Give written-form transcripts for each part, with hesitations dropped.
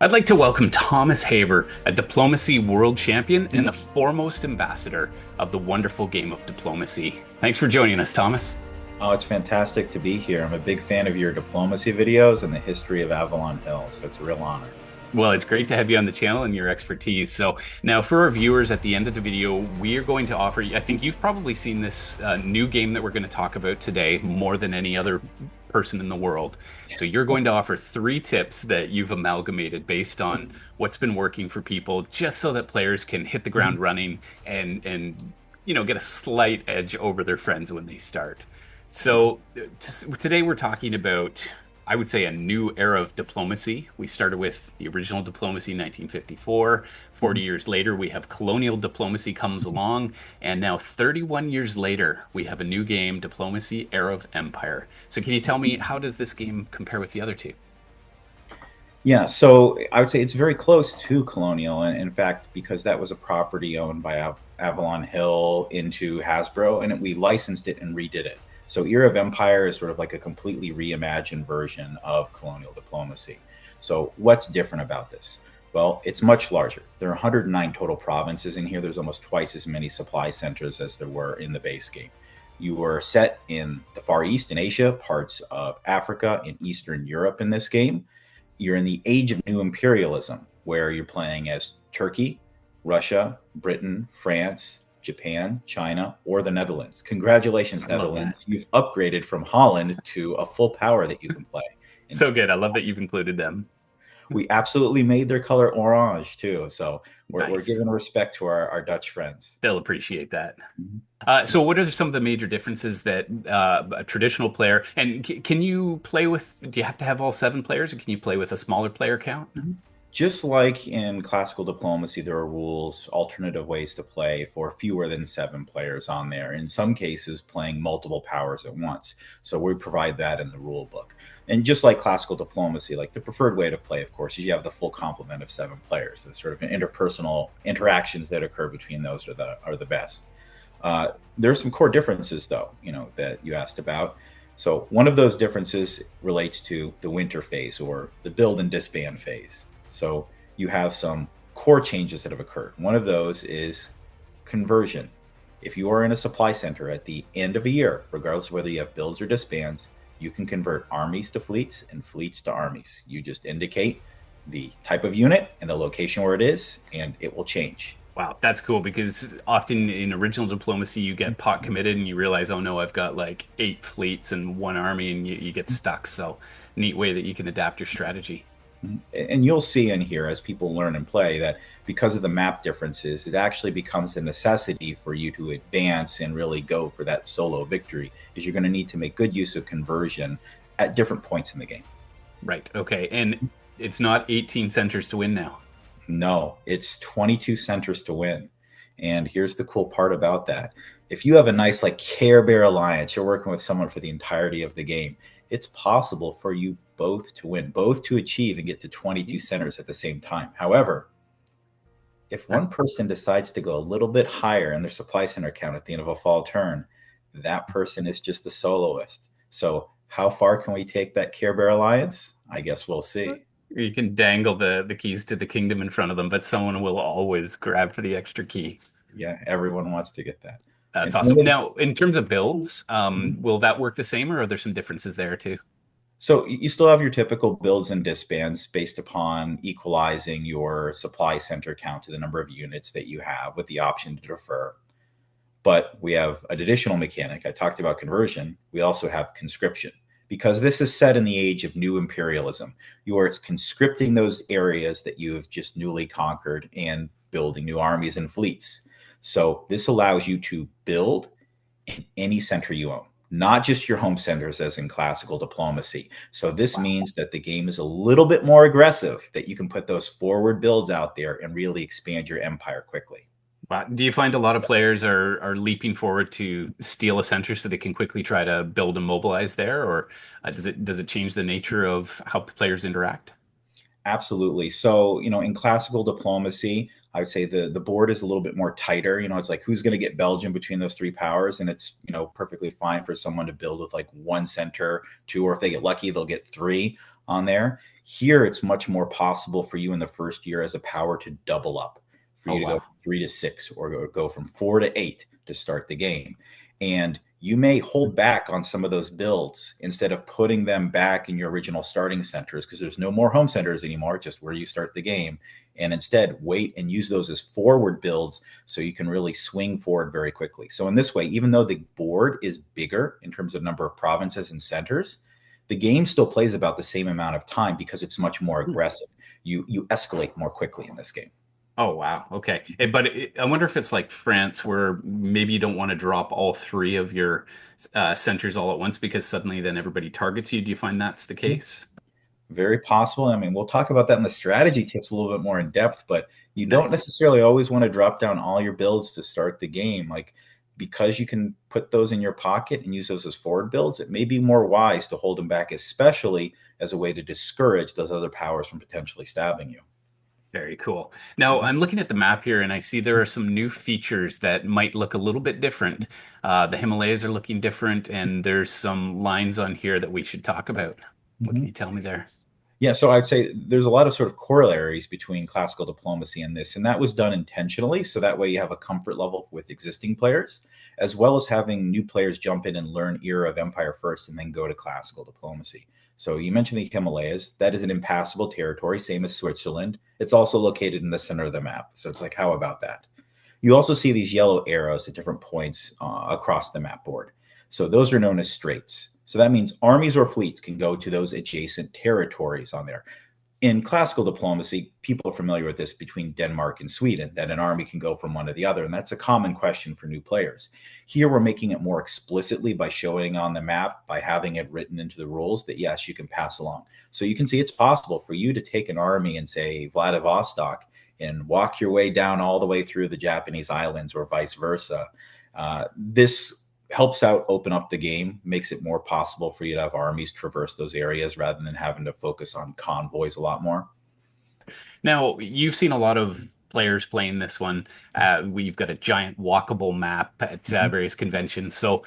I'd like to welcome Thomas Haver, a diplomacy world champion and the foremost ambassador of the wonderful game of diplomacy. Thanks for joining us, Thomas. Oh, it's fantastic to be here. I'm a big fan of your diplomacy videos and the history of Avalon Hill, so it's a real honor. Well, it's great to have you on the channel and your expertise. So now for our viewers at the end of the video, we are going to offer, I think you've probably seen this new game that we're going to talk about today more than any other person in the world. So you're going to offer 3 tips that you've amalgamated based on what's been working for people, just so that players can hit the ground running and get a slight edge over their friends when they start. So today we're talking about, I would say, a new era of diplomacy. We started with the original diplomacy in 1954. 40 years later, we have colonial diplomacy comes along. And now 31 years later, we have a new game, Diplomacy Era of Empire. So can you tell me, how does this game compare with the other two? Yeah, so I would say it's very close to Colonial. And in fact, because that was a property owned by Avalon Hill into Hasbro, and we licensed it and redid it. So Era of Empire is sort of like a completely reimagined version of colonial diplomacy. So what's different about this? Well, it's much larger. There are 109 total provinces in here. There's almost twice as many supply centers as there were in the base game. You were set in the Far East in Asia, parts of Africa, and Eastern Europe in this game. You're in the age of new imperialism, where you're playing as Turkey, Russia, Britain, France, Japan, China, or the Netherlands. Congratulations, Netherlands. You've upgraded from Holland to a full power that you can play. And so good. I love that you've included them. We absolutely made their color orange too. So we're Nice. giving respect to our Dutch friends. They'll appreciate that. So what are some of the major differences that a traditional player, and can you play with, do you have to have all 7 players, or can you play with a smaller player count? Just like in classical diplomacy, there are rules, alternative ways to play for fewer than 7 players on there. In some cases, playing multiple powers at once. So we provide that in the rule book. And just like classical diplomacy, like the preferred way to play, of course, is you have the full complement of 7 players. The sort of interpersonal interactions that occur between those are the best. There are some core differences, though, that you asked about. So one of those differences relates to the winter phase, or the build and disband phase. So you have some core changes that have occurred. One of those is conversion. If you are in a supply center at the end of a year, regardless of whether you have builds or disbands, you can convert armies to fleets and fleets to armies. You just indicate the type of unit and the location where it is, and it will change. Wow, that's cool, because often in original diplomacy, you get pot committed and you realize, oh no, I've got like 8 fleets and 1 army, and you get stuck. So neat way that you can adapt your strategy. And you'll see in here, as people learn and play, that because of the map differences, it actually becomes a necessity for you to advance and really go for that solo victory, is you're going to need to make good use of conversion at different points in the game. Right. Okay. And it's not 18 centers to win now. No, it's 22 centers to win. And here's the cool part about that. If you have a nice like Care Bear alliance, you're working with someone for the entirety of the game, it's possible for you both to win, both to achieve and get to 22 centers at the same time. However, if one person decides to go a little bit higher in their supply center count at the end of a fall turn, that person is just the soloist. So how far can we take that Care Bear alliance? I guess we'll see. You can dangle the keys to the kingdom in front of them, but someone will always grab for the extra key. Yeah, everyone wants to get that. That's awesome. Now, in terms of builds, will that work the same, or are there some differences there too? So you still have your typical builds and disbands based upon equalizing your supply center count to the number of units that you have, with the option to defer. But we have an additional mechanic. I talked about conversion. We also have conscription, because this is set in the age of new imperialism. You are conscripting those areas that you have just newly conquered and building new armies and fleets. So this allows you to build in any center you own, not just your home centers as in classical diplomacy. So this means that the game is a little bit more aggressive, that you can put those forward builds out there and really expand your empire quickly. Wow. Do you find a lot of players are leaping forward to steal a center so they can quickly try to build and mobilize there, or does it change the nature of how players interact? Absolutely. So, in classical diplomacy, I would say the board is a little bit more tighter. It's like, who's going to get Belgium between those 3 powers? And it's, perfectly fine for someone to build with like 1 center, 2, or if they get lucky, they'll get 3. on there. Here, it's much more possible for you in the first year as a power to double up, for Oh, you to go wow. from 3 to 6 or go from 4 to 8 to start the game. And you may hold back on some of those builds instead of putting them back in your original starting centers, because there's no more home centers anymore, just where you start the game. And instead, wait and use those as forward builds so you can really swing forward very quickly. So, in this way, even though the board is bigger in terms of number of provinces and centers, the game still plays about the same amount of time because it's much more aggressive. You escalate more quickly in this game. Oh, wow. Okay. But I wonder if it's like France, where maybe you don't want to drop all three of your centers all at once because suddenly then everybody targets you. Do you find that's the case? Very possible. I mean, we'll talk about that in the strategy tips a little bit more in depth, but you don't Nice. necessarily always want to drop down all your builds to start the game. Like, because you can put those in your pocket and use those as forward builds, it may be more wise to hold them back, especially as a way to discourage those other powers from potentially stabbing you. Very cool. Now, I'm looking at the map here and I see there are some new features that might look a little bit different. The Himalayas are looking different, and there's some lines on here that we should talk about. What can Mhm. you tell me there? Yeah, so I'd say there's a lot of sort of corollaries between classical diplomacy and this, and that was done intentionally. So that way you have a comfort level with existing players, as well as having new players jump in and learn era of empire first and then go to classical diplomacy. So you mentioned the Himalayas. That is an impassable territory, same as Switzerland. It's also located in the center of the map. So it's like, how about that? You also see these yellow arrows at different points across the map board. So those are known as straits. So that means armies or fleets can go to those adjacent territories on there. In classical diplomacy, people are familiar with this between Denmark and Sweden, that an army can go from one to the other. And that's a common question for new players. Here, we're making it more explicitly by showing on the map, by having it written into the rules that, yes, you can pass along. So you can see it's possible for you to take an army in, say, Vladivostok and walk your way down all the way through the Japanese islands or vice versa. This helps out open up the game, makes it more possible for you to have armies traverse those areas rather than having to focus on convoys a lot more. Now, you've seen a lot of players playing this one. We've got a giant walkable map at Mhm. various conventions. So,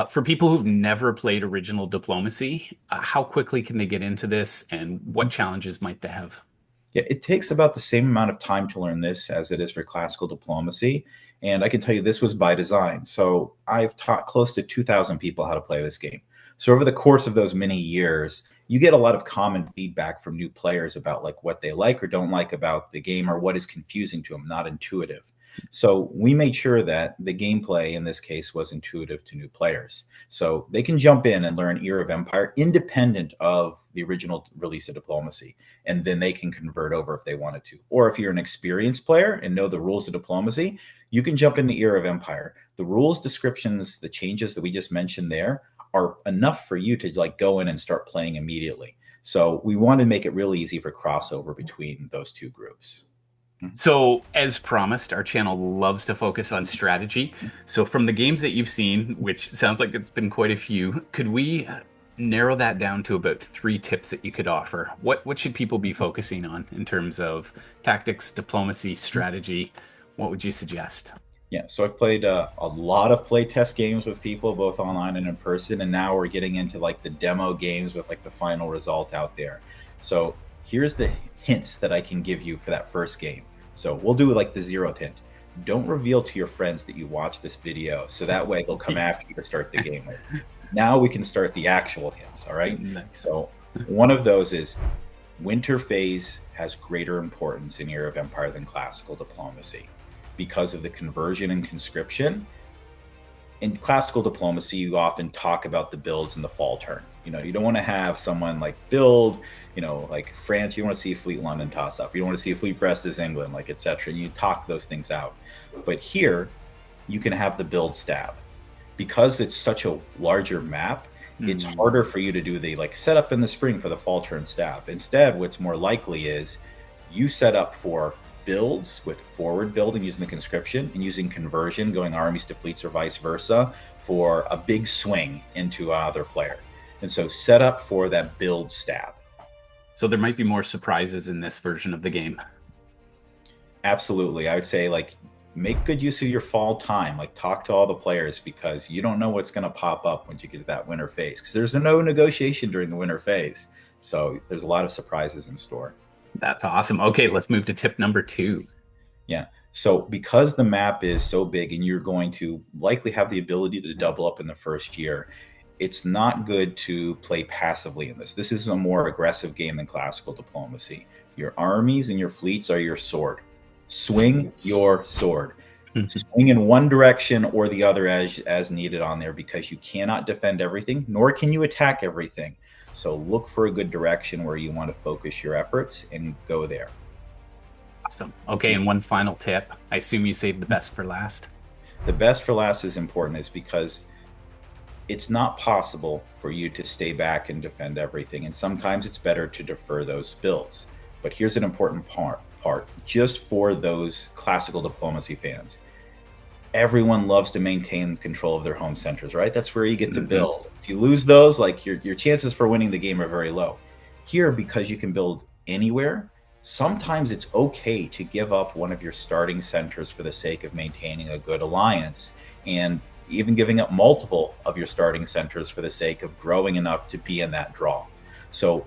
for people who've never played original diplomacy, how quickly can they get into this, and what challenges might they have? Yeah, it takes about the same amount of time to learn this as it is for classical diplomacy. And I can tell you this was by design. So I've taught close to 2,000 people how to play this game. So over the course of those many years, you get a lot of common feedback from new players about like what they like or don't like about the game or what is confusing to them, not intuitive. So we made sure that the gameplay in this case was intuitive to new players. So they can jump in and learn Era of Empire independent of the original release of Diplomacy, and then they can convert over if they wanted to. Or if you're an experienced player and know the rules of diplomacy, you can jump into Era of Empire. The rules descriptions, the changes that we just mentioned there are enough for you to like go in and start playing immediately. So we want to make it really easy for crossover between those two groups. So, as promised, our channel loves to focus on strategy. So, from the games that you've seen, which sounds like it's been quite a few, could we narrow that down to about three tips that you could offer? What should people be focusing on in terms of tactics, diplomacy, strategy? What would you suggest? Yeah, so I've played a lot of playtest games with people, both online and in person, and now we're getting into like the demo games with like the final result out there. So here's the hints that I can give you for that first game. So we'll do like the 0th hint. Don't reveal to your friends that you watch this video, so that way they'll come after you to start the game. Now we can start the actual hints, all right? Nice. So one of those is winter phase has greater importance in Era of Empire than classical diplomacy because of the conversion and conscription. In classical diplomacy, you often talk about the builds in the fall turn. You know, you don't want to have someone like build, you know, like France, you want to see Fleet London toss up. You don't want to see Fleet Brest as England, like etc. And you talk those things out. But here, you can have the build stab. Because it's such a larger map, it's Hmm. harder for you to do the like set up in the spring for the fall turn stab. Instead, what's more likely is you set up for builds with forward building using the conscription and using conversion, going armies to fleets or vice versa, for a big swing into other player. And so set up for that build stab. So, there might be more surprises in this version of the game. Absolutely. I would say like make good use of your fall time. Like talk to all the players because you don't know what's going to pop up once you get to that winter phase. Because there's no negotiation during the winter phase. So there's a lot of surprises in store. That's awesome. Okay, let's move to tip number 2. Yeah. So because the map is so big and you're going to likely have the ability to double up in the first year, it's not good to play passively in this. This is a more aggressive game than classical diplomacy. Your armies and your fleets are your sword. Swing your sword. Swing in one direction or the other as needed on there, because you cannot defend everything, nor can you attack everything. So look for a good direction where you want to focus your efforts and go there. Awesome. Okay, and one final tip. I assume you saved the best for last. The best for last is important, is because it's not possible for you to stay back and defend everything. And sometimes it's better to defer those builds. But here's an important part just for those classical diplomacy fans. Everyone loves to maintain control of their home centers, right? That's where you get to build. If you lose those, like your chances for winning the game are very low. Here, because you can build anywhere, sometimes it's okay to give up one of your starting centers for the sake of maintaining a good alliance, and even giving up multiple of your starting centers for the sake of growing enough to be in that draw. So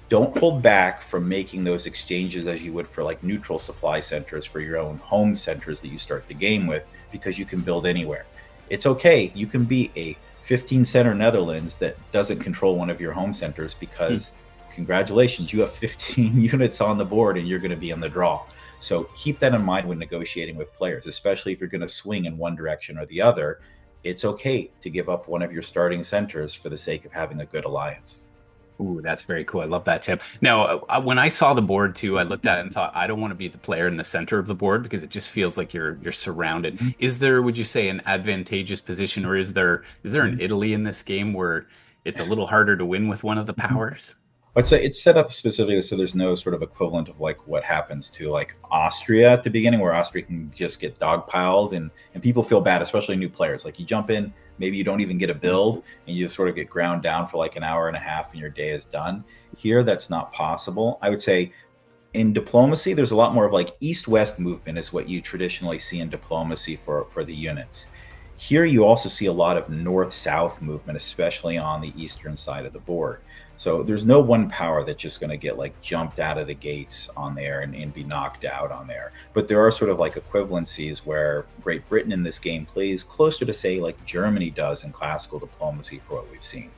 don't hold back from making those exchanges as you would for like neutral supply centers for your own home centers that you start the game with, because you can build anywhere. It's okay. You can be a 15 center Netherlands that doesn't control one of your home centers, because congratulations, you have 15 units on the board and you're going to be in the draw. So keep that in mind when negotiating with players, especially if you're going to swing in one direction or the other. It's okay to give up one of your starting centers for the sake of having a good alliance. Ooh, that's very cool. I love that tip. Now, when I saw the board too, I looked at it and thought, I don't want to be the player in the center of the board, because it just feels like you're surrounded. Is there, would you say, an advantageous position, or is there an Italy in this game where it's a little harder to win with one of the powers? I'd say it's set up specifically so there's no sort of equivalent of like what happens to like Austria at the beginning, where Austria can just get dogpiled, and people feel bad, especially new players. Like you jump in, maybe you don't even get a build, and you just sort of get ground down for like an hour and a half and your day is done. Here, that's not possible. I would say in diplomacy, there's a lot more of like east-west movement is what you traditionally see in diplomacy for the units. Here, you also see a lot of north-south movement, especially on the eastern side of the board. So there's no one power that's just going to get like jumped out of the gates on there and be knocked out on there. But there are sort of like equivalencies where Great Britain in this game plays closer to, say, like Germany does in classical diplomacy for what we've seen.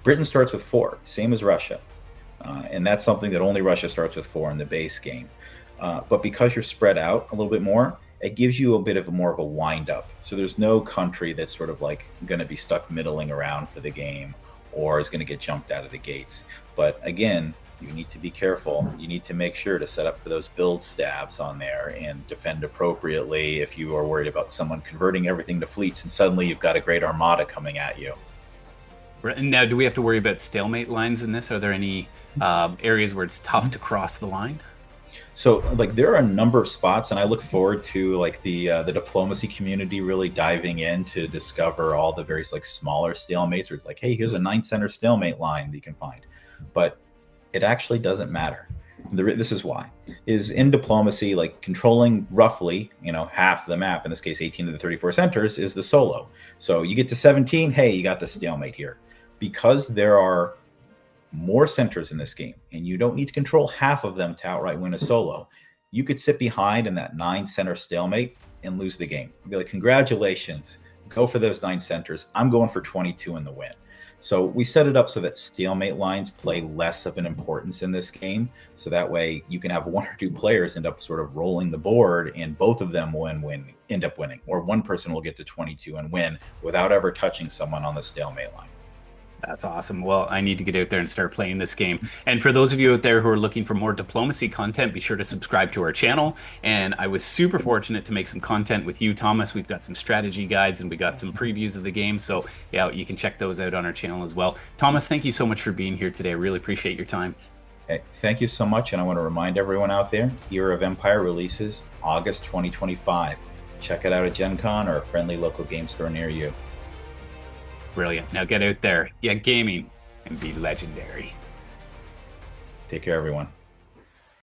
Britain starts with 4, same as Russia. And that's something that only Russia starts with 4 in the base game. But because you're spread out a little bit more, it gives you a bit of more of a wind up. So there's no country that's sort of like going to be stuck middling around for the game, or is going to get jumped out of the gates. But again, you need to be careful. You need to make sure to set up for those build stabs on there and defend appropriately if you are worried about someone converting everything to fleets and suddenly you've got a great armada coming at you. Now, do we have to worry about stalemate lines in this? Are there any areas where it's tough to cross the line? So like there are a number of spots, and I look forward to like the diplomacy community really diving in to discover all the various like smaller stalemates, where it's like, hey, here's a 9 center stalemate line that you can find. But it actually doesn't matter. This is why. Is in diplomacy, like controlling roughly, half the map, in this case 18 of the 34 centers, is the solo. So you get to 17, hey, you got the stalemate here. Because there are more centers in this game, and you don't need to control half of them to outright win a solo. You could sit behind in that 9 center stalemate and lose the game. Be like, congratulations, go for those 9 centers. I'm going for 22 in the win. So we set it up so that stalemate lines play less of an importance in this game. So that way you can have 1 or 2 players end up sort of rolling the board, and both of them will end up winning, or one person will get to 22 and win without ever touching someone on the stalemate line. That's awesome. Well, I need to get out there and start playing this game. And for those of you out there who are looking for more diplomacy content, be sure to subscribe to our channel. And I was super fortunate to make some content with you, Thomas. We've got some strategy guides and we got some previews of the game. So yeah, you can check those out on our channel as well. Thomas, thank you so much for being here today. I really appreciate your time. Okay, thank you so much. And I want to remind everyone out there, Era of Empire releases August 2025. Check it out at Gen Con or a friendly local game store near you. Brilliant. Now get out there, get gaming, and be legendary. Take care, everyone.